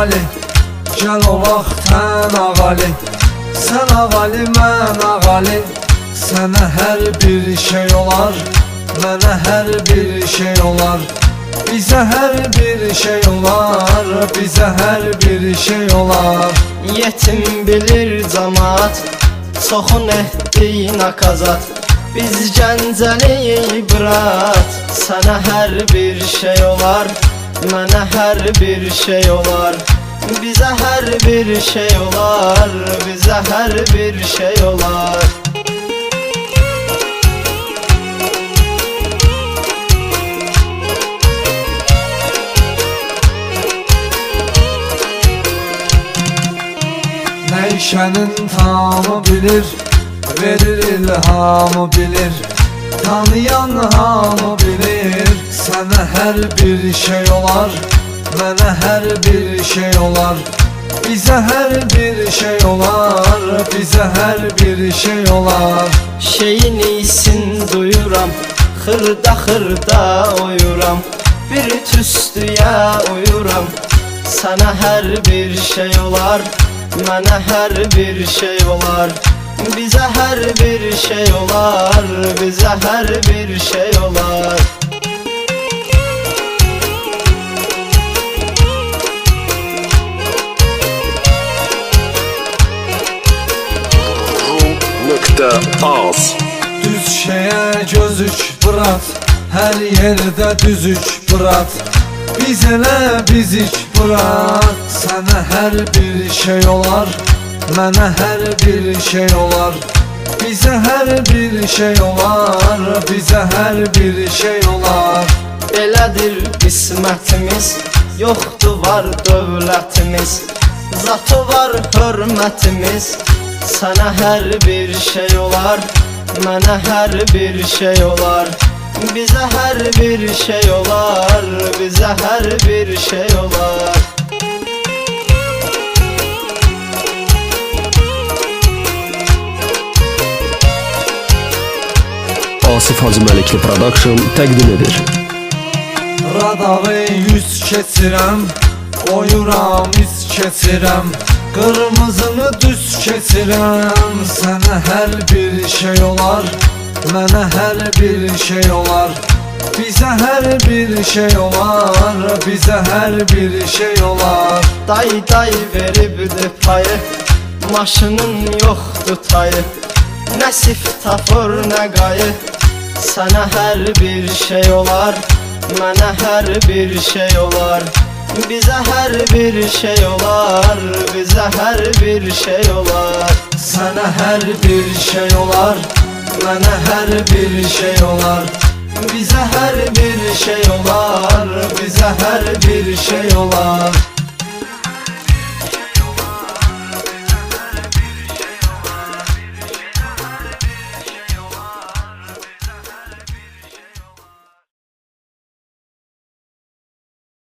ağali, gəl olaq tən ağali. Sən ağali, mən ağali, sənə hər bir şey olar, mənə hər bir şey olar. Bizə hər bir şey olar, bizə hər bir şey olar. Yetim bilir camaat, çoxun etdi nakazat. Biz Gəncəli bırat, sənə hər bir şey olar, mənə hər bir şey olar. Bizə hər bir şey olar, bizə hər bir şey olar. Nəşənin tamı bilir, verir ilhamı bilir. Tanıyan hamı bilir, sənə hər bir şey olar, mənə hər bir şey olar. Bizə hər bir şey olar, bizə hər bir şey olar. Şeyin iyisin duyuram, xırda xırda uyuram. Bir tüstüyə uyuram, sənə hər bir şey olar, mənə hər bir şey olar. Bizə hər bir şey olar, bizə hər bir şey olar. Az. Düz şeyə gözük bırat, hər yerdə düzük bırat. Biz elə bizik bırat, sənə hər bir şey olar, mənə hər bir şey olar. Bizə hər bir şey olar, bizə hər bir şey olar. Belədir qismətimiz, yoxdur var dövlətimiz. Zatı var hörmətimiz, sənə hər bir şey olar, mənə hər bir şey olar. Bizə hər bir şey olar, bizə hər bir şey olar. Asif Hacı Məlikli Production təqdim edir. Radağı yüz keçirəm, qoyuram iz keçirəm. Qırmızını düz keçirəm, sənə hər bir şey olar, mənə hər bir şey olar. Bizə hər bir şey olar, bizə hər bir şey olar. Day veribdi payı, maşının yoxdur tayı. Nəsif tapır nə qayı, sənə hər bir şey olar, mənə hər bir şey olar. Bizə hər bir şey olar, bizə hər bir şey olar. Sənə hər bir şey olar, mənə hər bir şey olar. Bizə hər bir şey olar, bizə hər bir şey olar.